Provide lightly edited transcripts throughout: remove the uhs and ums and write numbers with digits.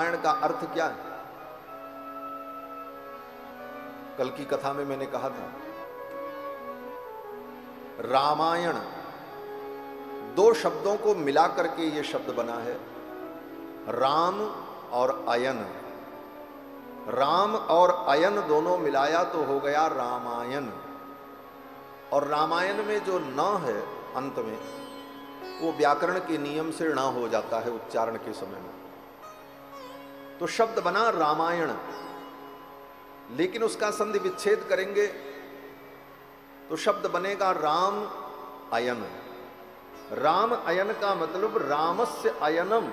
रामायण का अर्थ क्या है? कल की कथा में मैंने कहा था, रामायण दो शब्दों को मिला करके ये शब्द बना है, राम और अयन। राम और अयन दोनों मिलाया तो हो गया रामायण। और रामायण में जो न है अंत में, वो व्याकरण के नियम से ण हो जाता है उच्चारण के समय में, तो शब्द बना रामायण। लेकिन उसका संधि विच्छेद करेंगे तो शब्द बनेगा राम अयन। राम अयन का मतलब रामस्य अयनम,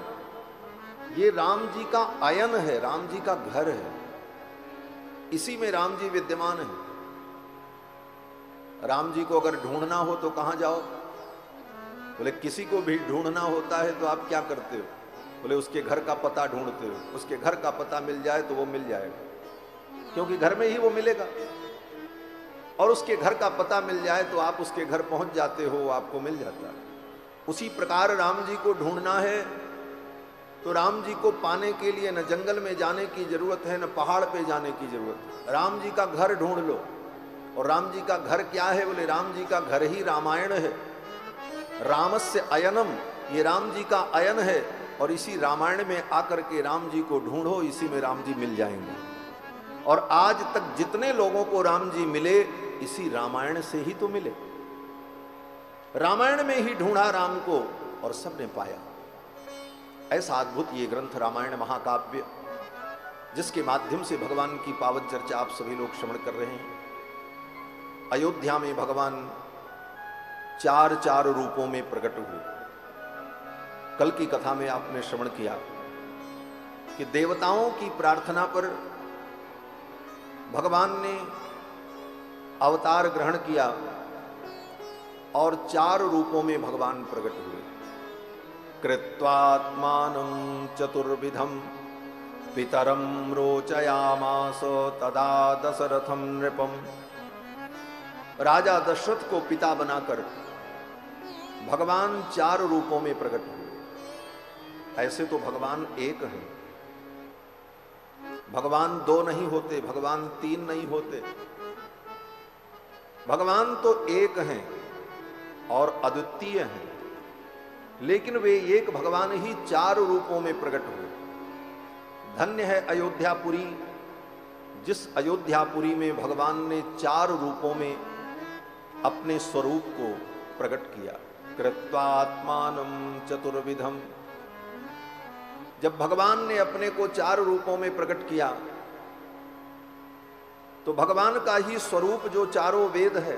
ये राम जी का अयन है, राम जी का घर है, इसी में राम जी विद्यमान है। राम जी को अगर ढूंढना हो तो कहां जाओ? बोले किसी को भी ढूंढना होता है तो आप क्या करते हो? बोले उसके घर का पता ढूंढते हो। उसके घर का पता मिल जाए तो वो मिल जाएगा, क्योंकि घर में ही वो मिलेगा। और उसके घर का पता मिल जाए तो आप उसके घर पहुंच जाते हो, आपको मिल जाता है। उसी प्रकार राम जी को ढूंढना है तो राम जी को पाने के लिए न जंगल में जाने की जरूरत है, न पहाड़ पे जाने की जरूरत है। राम जी का घर ढूंढ लो। और राम जी का घर क्या है? बोले राम जी का घर ही रामायण है। रामस्य अयनम, ये राम जी का अयन है। और इसी रामायण में आकर के राम जी को ढूंढो, इसी में राम जी मिल जाएंगे। और आज तक जितने लोगों को राम जी मिले, इसी रामायण से ही तो मिले। रामायण में ही ढूंढा राम को और सबने पाया। ऐसा अद्भुत ये ग्रंथ रामायण महाकाव्य, जिसके माध्यम से भगवान की पावन चर्चा आप सभी लोग श्रवण कर रहे हैं। अयोध्या में भगवान चार चार रूपों में प्रकट हुए। कल की कथा में आपने श्रवण किया कि देवताओं की प्रार्थना पर भगवान ने अवतार ग्रहण किया और चार रूपों में भगवान प्रकट हुए। कृत्वात्मानं चतुर्विधम पितरम रोचयामास तदा दशरथम नृपम। राजा दशरथ को पिता बनाकर भगवान चार रूपों में प्रकट हुए। ऐसे तो भगवान एक हैं, भगवान दो नहीं होते, भगवान तीन नहीं होते। भगवान तो एक हैं और अद्वितीय हैं, लेकिन वे एक भगवान ही चार रूपों में प्रकट हुए। धन्य है अयोध्यापुरी, जिस अयोध्यापुरी में भगवान ने चार रूपों में अपने स्वरूप को प्रकट किया। कृत्वात्मानं चतुर्विधम, जब भगवान ने अपने को चार रूपों में प्रकट किया तो भगवान का ही स्वरूप जो चारों वेद है,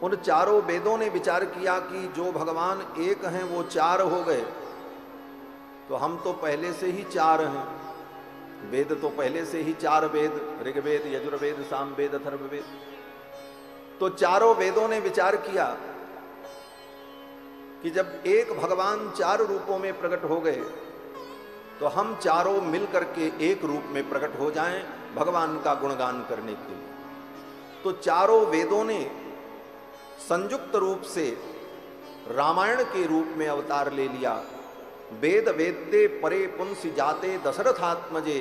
उन चारों वेदों ने विचार किया कि जो भगवान एक हैं वो चार हो गए, तो हम तो पहले से ही चार हैं। वेद तो पहले से ही चार वेद, ऋग्वेद, यजुर्वेद, सामवेद, अथर्ववेद। तो चारों वेदों ने विचार किया कि जब एक भगवान चार रूपों में प्रकट हो गए तो हम चारों मिलकर के एक रूप में प्रकट हो जाएं भगवान का गुणगान करने के लिए। तो चारों वेदों ने संयुक्त रूप से रामायण के रूप में अवतार ले लिया। वेद वेद्ये परे पुंसि जाते दशरथात्मजे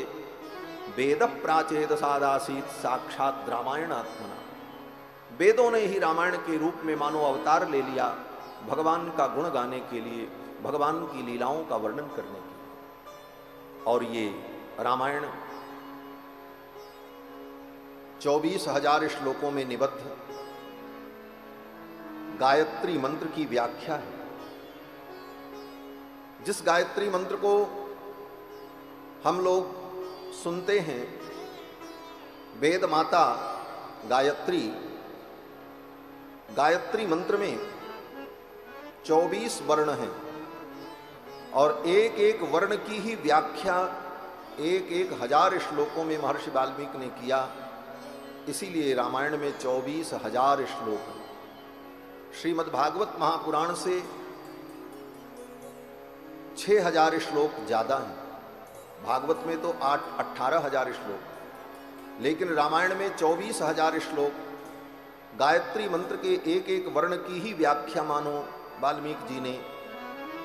वेद प्राचेद सादासीत साक्षात रामायणात्मना। वेदों ने ही रामायण के रूप में मानो अवतार ले लिया भगवान का गुण गाने के लिए, भगवान की लीलाओं का वर्णन करने के लिए। और ये रामायण 24,000 श्लोकों में निबद्ध गायत्री मंत्र की व्याख्या है। जिस गायत्री मंत्र को हम लोग सुनते हैं, वेद माता गायत्री, गायत्री मंत्र में 24 वर्ण हैं और एक एक वर्ण की ही व्याख्या एक एक हजार श्लोकों में महर्षि वाल्मीकि ने किया। इसीलिए रामायण में 24,000 श्लोक हैं। श्रीमद् भागवत महापुराण से 6,000 श्लोक ज्यादा हैं। भागवत में तो 18,000 श्लोक, लेकिन रामायण में 24,000 श्लोक। गायत्री मंत्र के एक एक वर्ण की ही व्याख्या मानो वाल्मीकि जी ने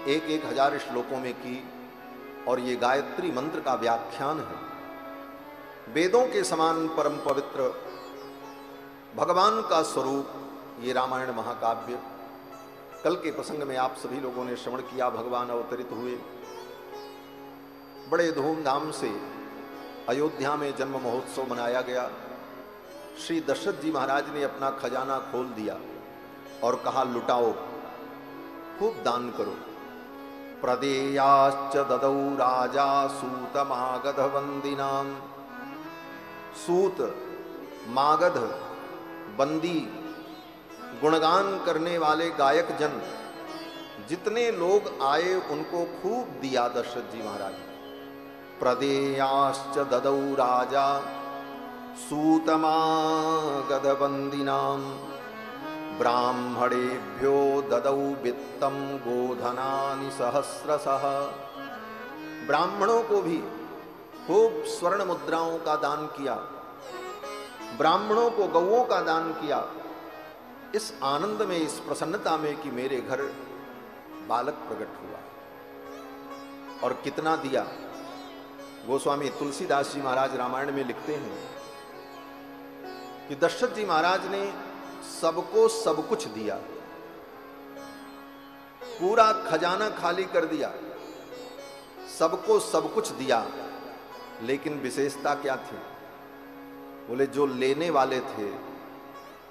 एक एक हजार श्लोकों में की। और ये गायत्री मंत्र का व्याख्यान है। वेदों के समान परम पवित्र भगवान का स्वरूप ये रामायण महाकाव्य। कल के प्रसंग में आप सभी लोगों ने श्रवण किया, भगवान अवतरित हुए, बड़े धूमधाम से अयोध्या में जन्म महोत्सव मनाया गया। श्री दशरथ जी महाराज ने अपना खजाना खोल दिया और कहा लुटाओ, खूब दान करो। प्रदेयाश्च ददौ राजा सूत मागध वंदिनाम। सूत, मागध, बंदी, गुणगान करने वाले गायक जन जितने लोग आए उनको खूब दिया दशरथ जी महाराज। प्रदेयाश्च ददौ राजा सूतमागध वंदिनाम। ब्राह्मणेभ्यो ददौ वित्तम गोधनानि सहस्रशः। ब्राह्मणों को भी खूब स्वर्ण मुद्राओं का दान किया, ब्राह्मणों को गौओं का दान किया। इस आनंद में, इस प्रसन्नता में कि मेरे घर बालक प्रकट हुआ। और कितना दिया। गोस्वामी तुलसीदास जी महाराज रामायण में लिखते हैं कि दशरथ जी महाराज ने सबको सब कुछ दिया, पूरा खजाना खाली कर दिया, सबको सब कुछ दिया। लेकिन विशेषता क्या थी? बोले जो लेने वाले थे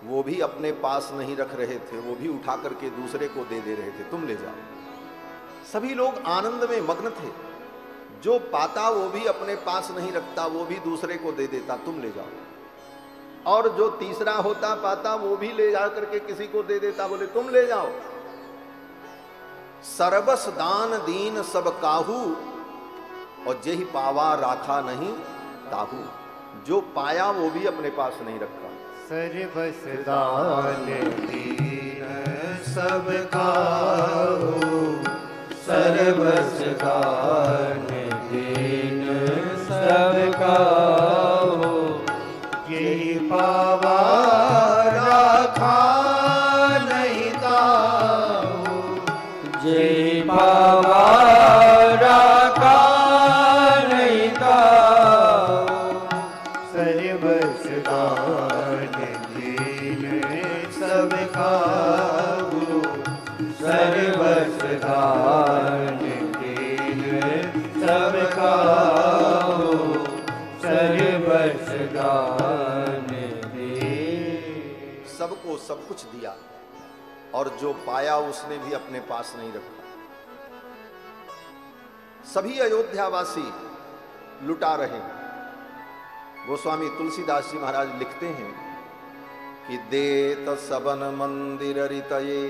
वो भी अपने पास नहीं रख रहे थे, वो भी उठा करके दूसरे को दे रहे थे, तुम ले जाओ। सभी लोग आनंद में मग्न थे। जो पाता वो भी अपने पास नहीं रखता, वो भी दूसरे को दे देता, तुम ले जाओ। और जो तीसरा होता पाता वो भी ले जा करके किसी को दे देता, बोले तुम ले जाओ। सर्वस दान दीन सब काहू, और जेहि पावा राखा नहीं ताहू। जो पाया वो भी अपने पास नहीं रखा। सर्वस दान दीन सब काहू, सर्वस दान दीन सब काहू। जेहि पावा राखा नहीं ताहू, जेहि पावा राखा नहीं ताहू। सर्वस दान दीन सब काहू, सर्वस दान दीन सब काहू, सर्वस दान दीन। सबको सब कुछ दिया और जो पाया उसने भी अपने पास नहीं रखा। सभी अयोध्यावासी लुटा रहे हैं। गोस्वामी तुलसीदास जी महाराज लिखते हैं कि देत सबन मंदिर रितये।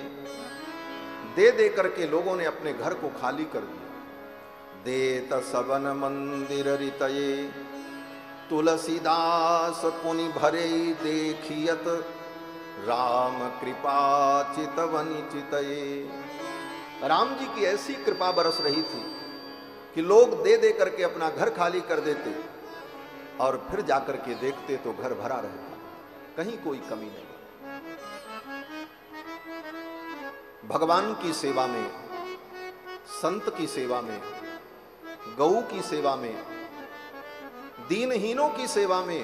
दे दे करके लोगों ने अपने घर को खाली कर दिया। देत सबन मंदिर रितये, तुलसीदास पुनि भरे देखियत, राम कृपा चितवनि चितये। राम जी की ऐसी कृपा बरस रही थी कि लोग दे दे करके अपना घर खाली कर देते और फिर जाकर के देखते तो घर भरा रहता, कहीं कोई कमी नहीं। भगवान की सेवा में, संत की सेवा में, गौ की सेवा में, दीनहीनों की सेवा में,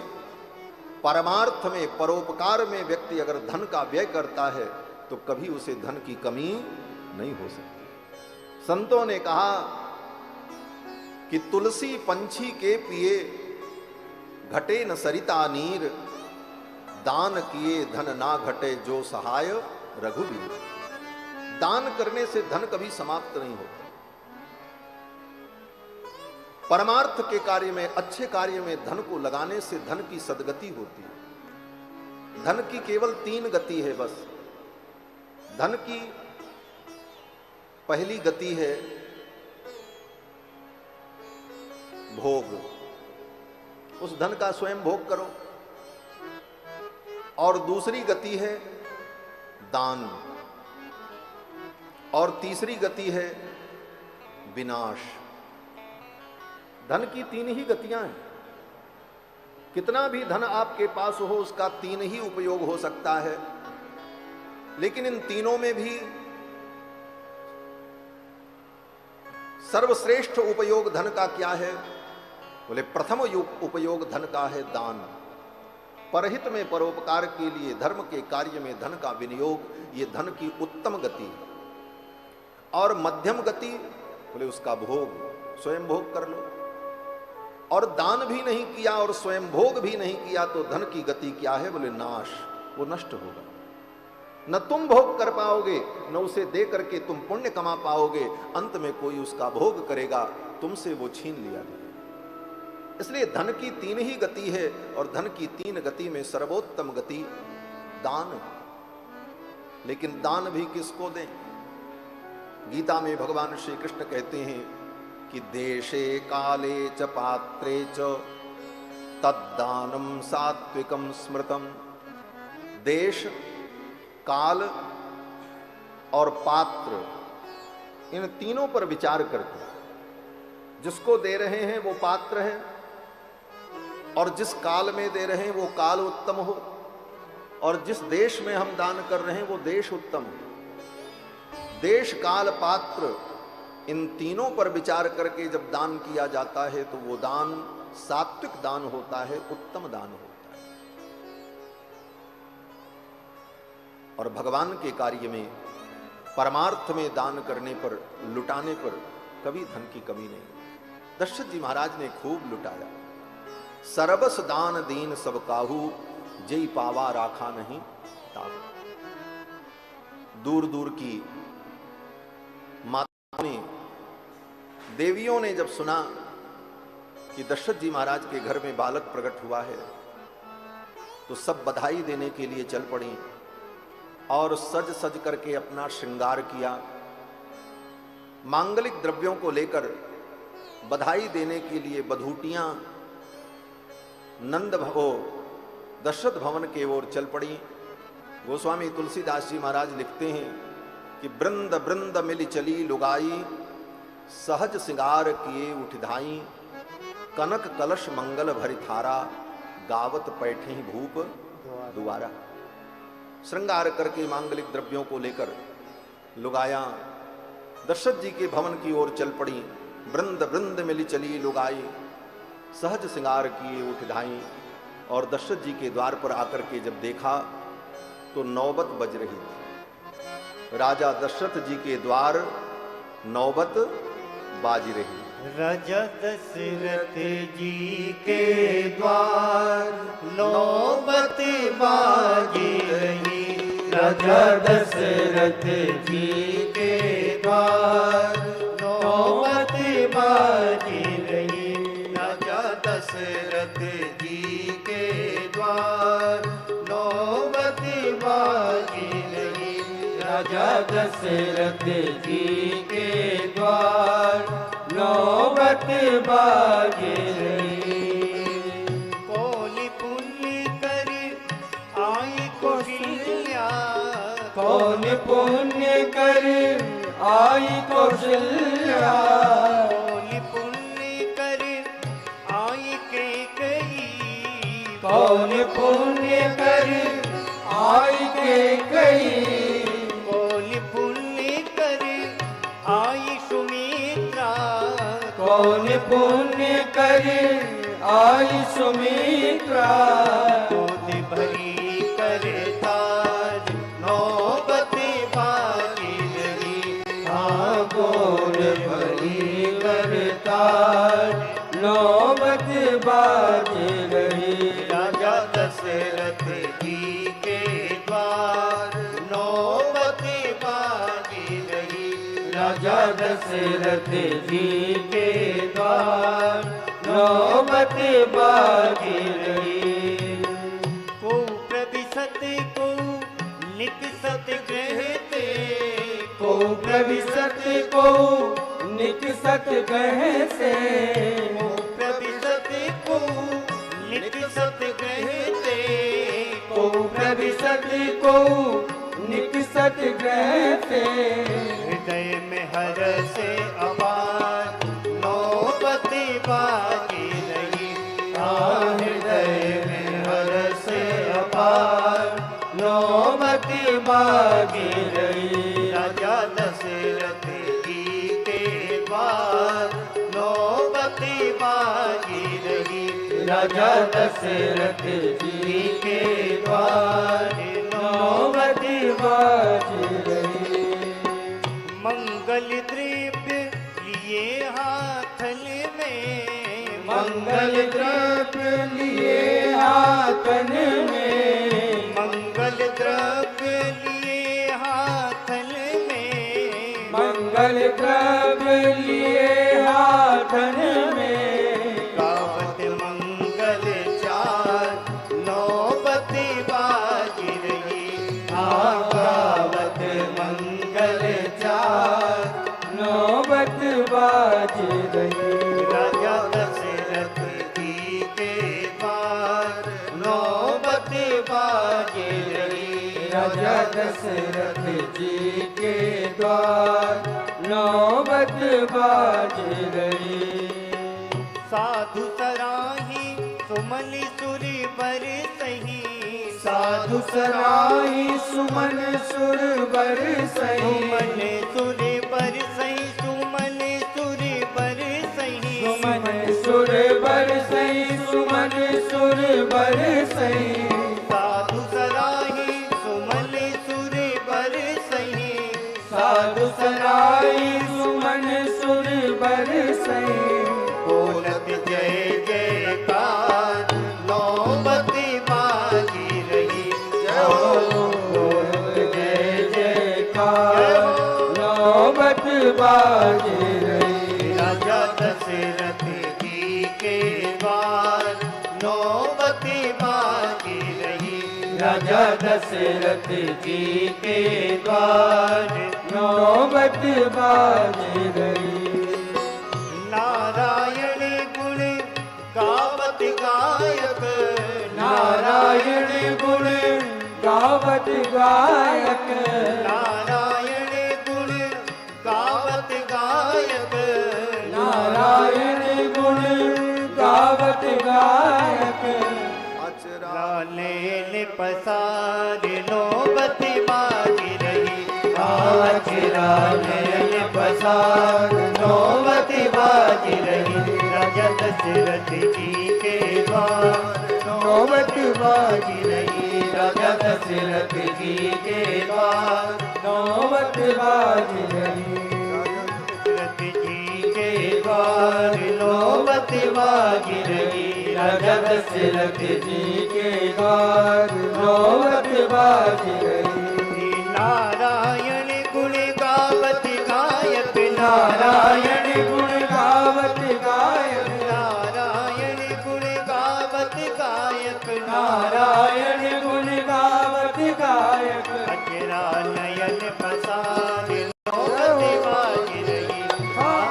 परमार्थ में, परोपकार में व्यक्ति अगर धन का व्यय करता है तो कभी उसे धन की कमी नहीं हो सकती। संतों ने कहा कि तुलसी पंछी के पिए, घटे न सरिता नीर, दान किए धन ना घटे जो सहाय रघुबीर। दान करने से धन कभी समाप्त नहीं होता। परमार्थ के कार्य में, अच्छे कार्य में धन को लगाने से धन की सद्गति होती है। धन की केवल 3 गति है बस। धन की पहली गति है भोग, उस धन का स्वयं भोग करो। और दूसरी गति है दान, और तीसरी गति है विनाश। धन की 3 ही गतियां हैं। कितना भी धन आपके पास हो उसका 3 ही उपयोग हो सकता है, लेकिन इन तीनों में भी सर्वश्रेष्ठ उपयोग धन का क्या है? बोले प्रथम उपयोग धन का है दान। परहित में परोपकार के लिए धर्म के कार्य में धन का विनियोग, ये धन की उत्तम गति। और मध्यम गति बोले उसका भोग, स्वयं भोग कर लो। और दान भी नहीं किया और स्वयं भोग भी नहीं किया तो धन की गति क्या है? बोले नाश, वो नष्ट होगा। न तुम भोग कर पाओगे, न उसे दे करके तुम पुण्य कमा पाओगे, अंत में कोई उसका भोग करेगा, तुमसे वो छीन लिया जाएगा। इसलिए धन की तीन ही गति है और धन की तीन गति में सर्वोत्तम गति दान। लेकिन दान भी किसको दें? गीता में भगवान श्री कृष्ण कहते हैं कि देशे काले च पात्रे च तद्दानम सात्विकम स्मृतम। देश, काल और पात्र, इन तीनों पर विचार करके जिसको दे रहे हैं वो पात्र है, और जिस काल में दे रहे हैं वो काल उत्तम हो, और जिस देश में हम दान कर रहे हैं वो देश उत्तम हो। देश, काल, पात्र, इन तीनों पर विचार करके जब दान किया जाता है तो वो दान सात्विक दान होता है, उत्तम दान होता है। और भगवान के कार्य में, परमार्थ में दान करने पर, लुटाने पर कभी धन की कमी नहीं। दशरथ जी महाराज ने खूब लुटाया। सरबस दान दीन सब काहू, जय पावा राखा नहीं ताहू। दूर दूर की माताओं ने, देवियों ने जब सुना कि दशरथ जी महाराज के घर में बालक प्रकट हुआ है तो सब बधाई देने के लिए चल पड़ी और सज सज करके अपना श्रृंगार किया। मांगलिक द्रव्यों को लेकर बधाई देने के लिए बधूटियां नंद भवो दशरथ भवन के ओर चल पड़ी। गोस्वामी तुलसीदास जी महाराज लिखते हैं कि बृंद बृंद मिली चली लुगाई, सहज सिंगार किए उठधाई, कनक कलश मंगल भरि थारा, गावत पैठे भूप दुआरा। श्रृंगार करके मांगलिक द्रव्यों को लेकर लुगाया दशरथ जी के भवन की ओर चल पड़ी। वृंद वृंद मिली चली लुगाई, सहज सिंगार किए उठ धाई। और दशरथ जी के द्वार पर आकर के जब देखा तो नौबत बज रही थी। राजा दशरथ जी के द्वार नौबत बाज रही। राजा दशरथ जी के द्वार नौबत बाजी रही। राजा दशरथ जी के द्वार नौबत बाजी रही। राजा दशरथ जी के द्वार नौबत बाजी रही। राजा दशरथ जी के द्वार नौबत बाजी रही। कौन पुण्य कर आई कौशल्या, कौन पुण्य कर आई कौशल्या, कौन पुण्य कर आई कैकेयी, कौन पुण्य कर आई कैकेयी, कौन पुण्य कर आई सुमित्रा, कौन पुण्य कर आई सुमित्रा। गोद भरी करताज नौबत बाजी रही। हाँ गोद भरी करताज नौबत बाजी रही। राजा दशरथ जी के द्वार नौबत बाजी रही। राजा दशरथ जी के द्वार नौबत बाजी रही। को प्रविशत को निकसत कहते, को प्रविशत को निकसत कहते, को प्रविशत को निकसत कहते, को प्रविशत को निकसत कहते। हृदय में हर से अपार नौबत बाजी रही। हृदय में हर से अपार नौबत बाजी रही। राजा दशरथ जी के द्वार राजा दशरथ जी के द्वार नौबत बाज रही। मंगल द्रव्य लिए हाथन में, मंगल द्रव्य लिए हाथन में, मंगल द्रव्य लिए हाथन में, मंगल द्रव्य लिए हाथन में, गावत मंगल चार नौबत बाज रही। गावत मंगल चार नौबत बाज रही। राजा दशरथ जी के द्वार नौबत बाज रही। राजा दशरथ जी के द्वार नौबत बाज रही। साधु सराही सुमन सुर बर सही, साधु सराही सुमन सुर बर सही, सुमन सुर बर सही, सुमन सुर बर सही, सुमन सुर बर सही, सुमन सुर बर सही। साधु सराही सुमन सुर बर सही, साधु सराही सुमन सुर बर सही। बोलत जय जयकार नौबत बाजी रही। बोलत जय जयकार नौबत बाजी रही। राजा दशरथ जी के द्वार नौबत बाजी रही। राजा दशरथ जी के द्वार नौबत बाजी रही। नारायण गुण गावत गायक, नारायण गुण गावत गायक, नारायण गुण गावत गायक, नारायण गुण गावत गायक। अचराले पसार नौबत बाजी रही। अचराले पसार नौबत बाजी रही। राजा दशरथ जी के द्वार नौबत बाजी रही। राजा दशरथ जी के द्वार नौबत बाजी रही। दशरथ जी के द्वार नौबत बाजी रही। राजा दशरथ जी के द्वार नौबत बाजी रही। नारायण गुण गावत गायक, नारायण गुण गावत गायक, नारायण गुण गावत गायक, नारायण गुण गावत गायक। अचरा नयन पसार नौबत बाज रही।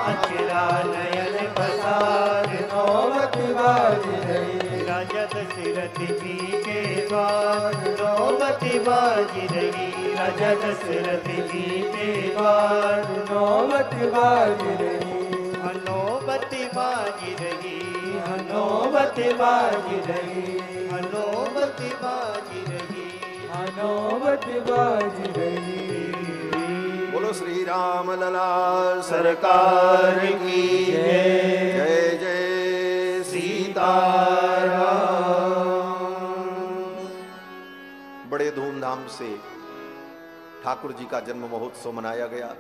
अचरा नयन पसार नौबत बाज रही। राजा दशरथ जी के द्वार नौबत बाज रही। राजा दशरथ जी के द्वार नौबत बाज रही। नौबत बाज रही। नौबत बाज रही। नौबत बाज रही। नौबत बाज रही। बोलो श्री राम लला सरकार की जय। जय जय सीताराम। बड़े धूमधाम से ठाकुर जी का जन्म महोत्सव मनाया गया।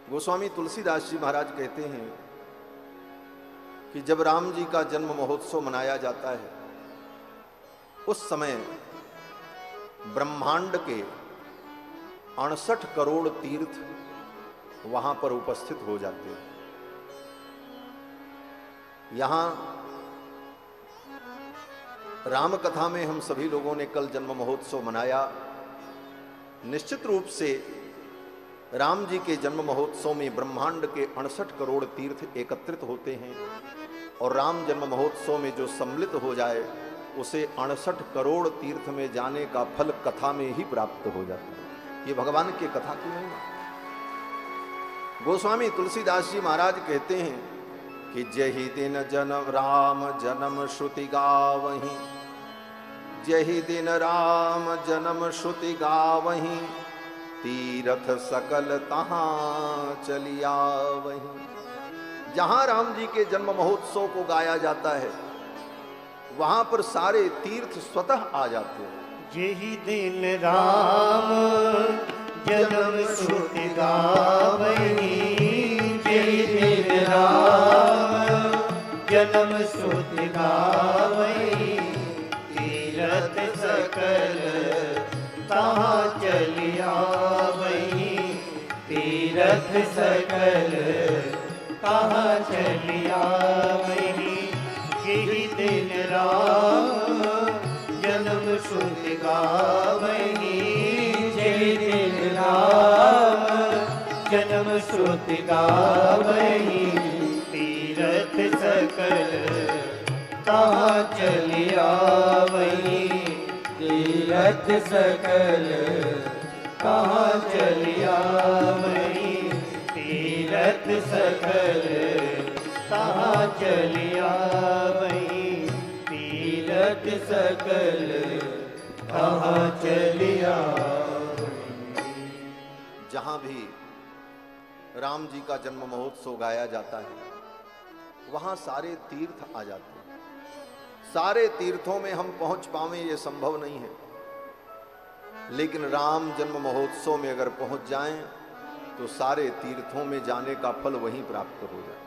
गोस्वामी तुलसीदास जी महाराज कहते हैं कि जब राम जी का जन्म महोत्सव मनाया जाता है उस समय ब्रह्मांड के 68 करोड़ तीर्थ वहां पर उपस्थित हो जाते हैं। यहां राम कथा में हम सभी लोगों ने कल जन्म महोत्सव मनाया। निश्चित रूप से राम जी के जन्म महोत्सव में ब्रह्मांड के 68 करोड़ तीर्थ एकत्रित होते हैं और राम जन्म महोत्सव में जो सम्मिलित हो जाए उसे 68 करोड़ तीर्थ में जाने का फल कथा में ही प्राप्त हो जाता है। ये भगवान की कथा की महिमा। गोस्वामी तुलसीदास जी महाराज कहते हैं कि जही दिन जन्म राम जन्म श्रुति गावहीं, जही दिन राम जन्म श्रुति गावहीं, तीरथ सकल तहां चलिया वहीं। जहां राम जी के जन्म महोत्सव को गाया जाता है वहां पर सारे तीर्थ स्वतः आ जाते हैं। जेहि दिन राम जन्म श्रुति गावही, जेहि दिन राम जन्म श्रुति गावही, तीरथ सकल तहाँ चली आवही, तीरथ सकल तहाँ चली आवही। जेहि दिन राम जन्म श्रुति गावही, जेहि दिन राम जन्म श्रुति गावही, तीरथ सकल तहाँ चली आवही, तीरथ सकल तहाँ चली आवही, तीरथ सकल तहाँ चली आवही, तीरथ सकल तहाँ चली आवही। जहां भी राम जी का जन्म महोत्सव गाया जाता है वहां सारे तीर्थ आ जाते हैं। सारे तीर्थों में हम पहुंच पावें ये संभव नहीं है, लेकिन राम जन्म महोत्सव में अगर पहुंच जाएं तो सारे तीर्थों में जाने का फल वहीं प्राप्त हो जाए।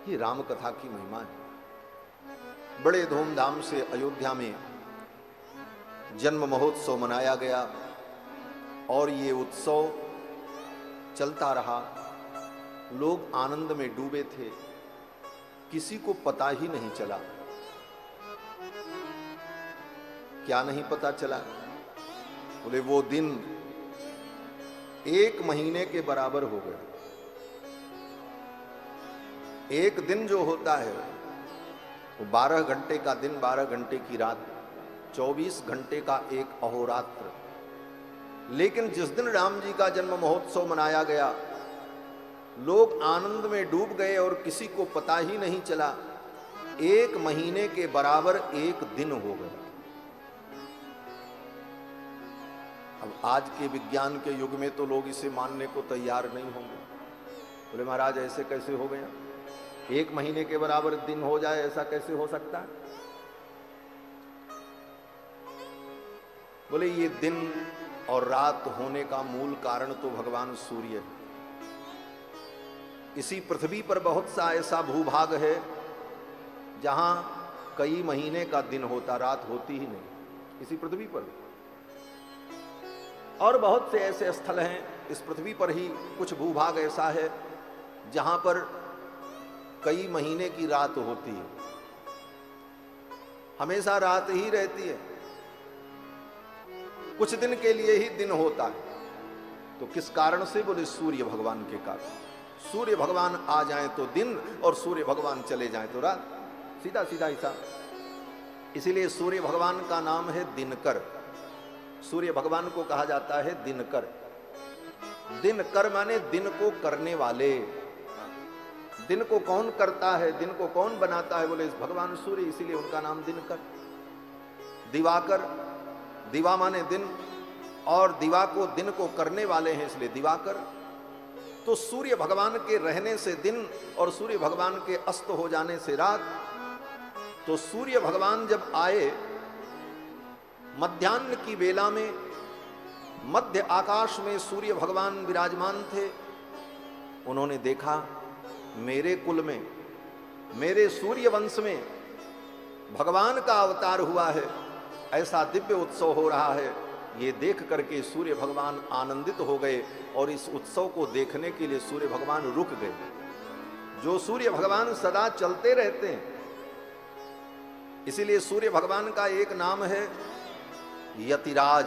ये राम कथा की महिमा है। बड़े धूमधाम से अयोध्या में जन्म महोत्सव मनाया गया और ये उत्सव चलता रहा। लोग आनंद में डूबे थे, किसी को पता ही नहीं चला। क्या नहीं पता चला? बोले वो दिन 1 महीने के बराबर हो गया। एक दिन जो होता है वो 12 घंटे का दिन, 12 घंटे की रात, 24 घंटे का एक अहोरात्र। लेकिन जिस दिन राम जी का जन्म महोत्सव मनाया गया लोग आनंद में डूब गए और किसी को पता ही नहीं चला। 1 महीने के बराबर एक दिन हो गया। अब आज के विज्ञान के युग में तो लोग इसे मानने को तैयार नहीं होंगे। बोले महाराज ऐसे कैसे हो गया, 1 महीने के बराबर दिन हो जाए, ऐसा कैसे हो सकता है? बोले ये दिन और रात होने का मूल कारण तो भगवान सूर्य है। इसी पृथ्वी पर बहुत सा ऐसा भूभाग है जहां कई महीने का दिन होता, रात होती ही नहीं, इसी पृथ्वी पर। और बहुत से ऐसे स्थल हैं इस पृथ्वी पर ही, कुछ भूभाग ऐसा है जहां पर कई महीने की रात होती है, हमेशा रात ही रहती है, कुछ दिन के लिए ही दिन होता है। तो किस कारण से? बोले सूर्य भगवान के कारण। सूर्य भगवान आ जाएं तो दिन और सूर्य भगवान चले जाएं तो रात, सीधा सीधा हिसाब। इसीलिए सूर्य भगवान का नाम है दिनकर। सूर्य भगवान को कहा जाता है दिनकर। दिनकर माने दिन को करने वाले। दिन को कौन करता है, दिन को कौन बनाता है? बोले भगवान सूर्य, इसीलिए उनका नाम दिनकर। दिवाकर, दिवा माने दिन, और दिवा को दिन को करने वाले हैं इसलिए दिवाकर। तो सूर्य भगवान के रहने से दिन और सूर्य भगवान के अस्त हो जाने से रात। तो सूर्य भगवान जब आए मध्याह्न की बेला में, मध्य आकाश में सूर्य भगवान विराजमान थे। उन्होंने देखा मेरे कुल में, मेरे सूर्य वंश में भगवान का अवतार हुआ है, ऐसा दिव्य उत्सव हो रहा है। ये देख करके सूर्य भगवान आनंदित हो गए और इस उत्सव को देखने के लिए सूर्य भगवान रुक गए। जो सूर्य भगवान सदा चलते रहते हैं, इसीलिए सूर्य भगवान का एक नाम है यतिराज।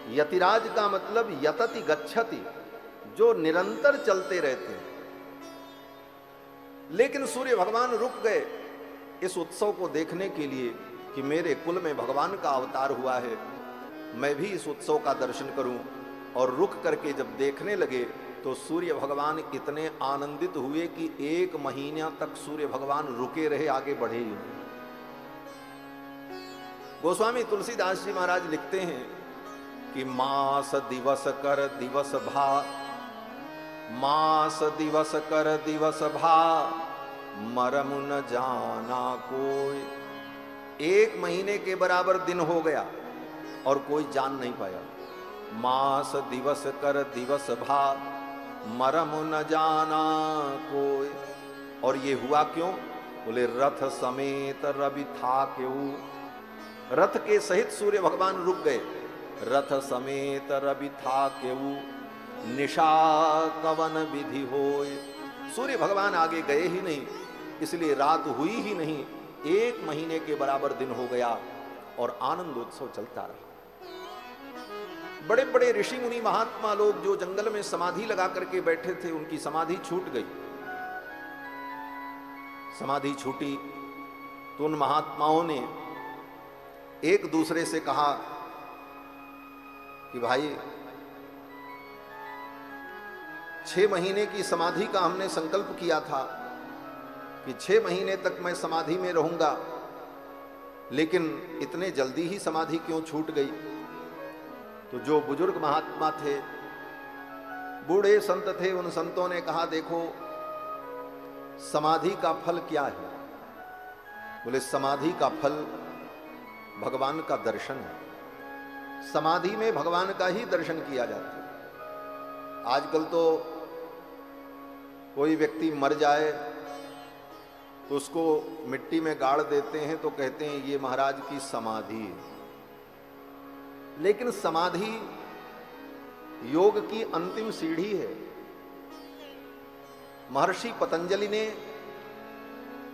यतिराज का मतलब यतति गच्छति, जो निरंतर चलते रहते हैं। लेकिन सूर्य भगवान रुक गए इस उत्सव को देखने के लिए कि मेरे कुल में भगवान का अवतार हुआ है, मैं भी इस उत्सव का दर्शन करूं। और रुक करके जब देखने लगे तो सूर्य भगवान इतने आनंदित हुए कि 1 महीना तक सूर्य भगवान रुके रहे, आगे बढ़े ही नहीं। गोस्वामी तुलसीदास जी महाराज लिखते हैं कि मास दिवस कर दिवस भा, मास दिवस कर दिवस भा मरम न जाना कोई। 1 महीने के बराबर दिन हो गया और कोई जान नहीं पाया। मास दिवस कर दिवस भा मरम न जाना कोई। और ये हुआ क्यों? बोले रथ समेत रवि था क्यों। रथ के सहित सूर्य भगवान रुक गए। रथ समेत रवि था क्यों निशा कवन विधि होय। सूर्य भगवान आगे गए ही नहीं, इसलिए रात हुई ही नहीं। 1 महीने के बराबर दिन हो गया और आनंदोत्सव चलता रहा। बड़े बड़े ऋषि मुनि महात्मा लोग जो जंगल में समाधि लगा करके बैठे थे, उनकी समाधि छूट गई। समाधि छूटी तो उन महात्माओं ने एक दूसरे से कहा कि भाई 6 महीने की समाधि का हमने संकल्प किया था कि 6 महीने तक मैं समाधि में रहूंगा, लेकिन इतने जल्दी ही समाधि क्यों छूट गई? तो जो बुजुर्ग महात्मा थे, बूढ़े संत थे, उन संतों ने कहा देखो समाधि का फल क्या है? बोले समाधि का फल भगवान का दर्शन है। समाधि में भगवान का ही दर्शन किया जाता है। आजकल तो कोई व्यक्ति मर जाए तो उसको मिट्टी में गाड़ देते हैं, तो कहते हैं ये महाराज की समाधि है। लेकिन समाधि योग की अंतिम सीढ़ी है। महर्षि पतंजलि ने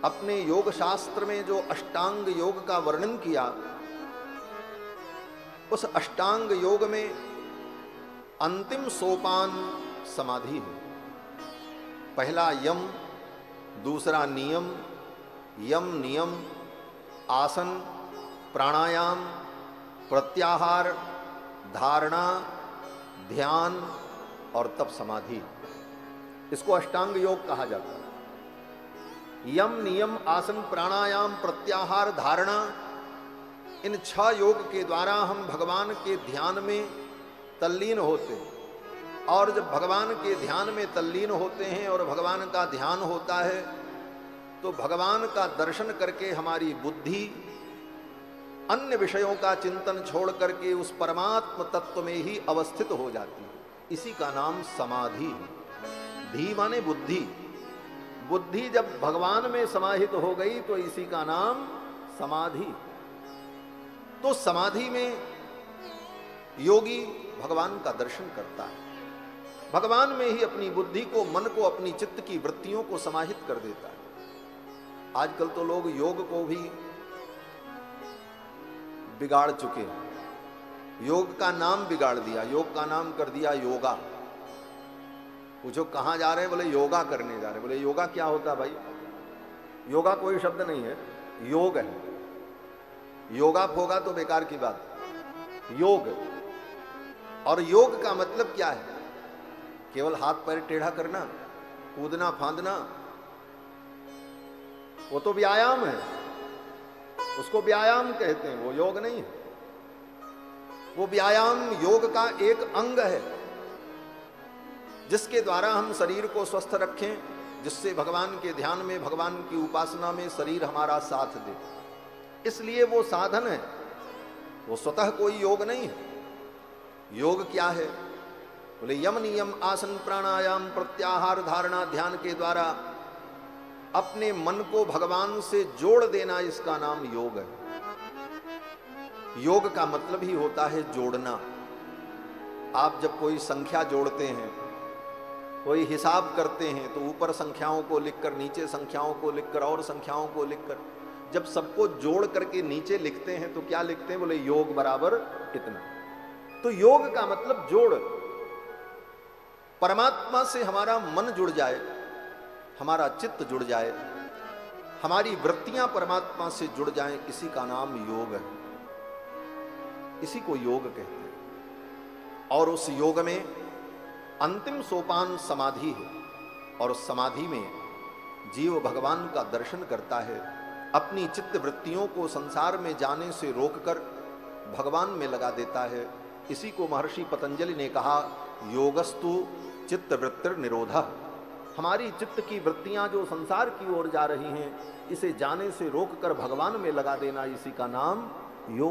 अपने योग शास्त्र में जो अष्टांग योग का वर्णन किया, उस अष्टांग योग में अंतिम सोपान समाधि है। पहला यम, दूसरा नियम, यम नियम, आसन, प्राणायाम, प्रत्याहार, धारणा, ध्यान और तब समाधि। इसको अष्टांग योग कहा जाता है। यम नियम आसन प्राणायाम प्रत्याहार धारणा, इन 6 योग के द्वारा हम भगवान के ध्यान में तल्लीन होते हैं। और जब भगवान के ध्यान में तल्लीन होते हैं और भगवान का ध्यान होता है, तो भगवान का दर्शन करके हमारी बुद्धि अन्य विषयों का चिंतन छोड़ करके उस परमात्म तत्व में ही अवस्थित हो जाती है। इसी का नाम समाधि है। धी माने बुद्धि। बुद्धि जब भगवान में समाहित हो गई तो इसी का नाम समाधि। तो समाधि में योगी भगवान का दर्शन करता है, भगवान में ही अपनी बुद्धि को, मन को, अपनी चित्त की वृत्तियों को समाहित कर देता है। आजकल तो लोग योग को भी बिगाड़ चुके हैं। योग का नाम बिगाड़ दिया, योग का नाम कर दिया योगा। पूछो कहां जा रहे हैं? बोले योगा करने जा रहे हैं। बोले योगा क्या होता है भाई? योगा कोई शब्द नहीं है, योग है। योगा फोगा तो बेकार की बात। योग, और योग का मतलब क्या है? केवल हाथ पैर टेढ़ा करना, कूदना फांदना, वो तो व्यायाम है, उसको व्यायाम कहते हैं, वो योग नहीं है। वो व्यायाम योग का एक अंग है, जिसके द्वारा हम शरीर को स्वस्थ रखें, जिससे भगवान के ध्यान में, भगवान की उपासना में शरीर हमारा साथ दे। इसलिए वो साधन है, वो स्वतः कोई योग नहीं है। योग क्या है? बोले यम नियम आसन प्राणायाम प्रत्याहार धारणा ध्यान के द्वारा अपने मन को भगवान से जोड़ देना, इसका नाम योग है। योग का मतलब ही होता है जोड़ना। आप जब कोई संख्या जोड़ते हैं, कोई हिसाब करते हैं, तो ऊपर संख्याओं को लिखकर, नीचे संख्याओं को लिखकर और संख्याओं को लिखकर जब सबको जोड़ करके नीचे लिखते हैं तो क्या लिखते हैं? बोले योग बराबर इतना। तो योग का मतलब जोड़। परमात्मा से हमारा मन जुड़ जाए, हमारा चित्त जुड़ जाए, हमारी वृत्तियां परमात्मा से जुड़ जाएं, इसी का नाम योग है। इसी को योग कहते हैं। और उस योग में अंतिम सोपान समाधि है। और समाधि में जीव भगवान का दर्शन करता है, अपनी चित्त वृत्तियों को संसार में जाने से रोककर भगवान में लगा देता है। इसी को महर्षि पतंजलि ने कहा, योगस्तु चित्त वृत्तिर निरोधा। हमारी चित्त की वृत्तियां जो संसार की ओर जा रही हैं, इसे जाने से रोककर भगवान में लगा देना, इसी का नाम योग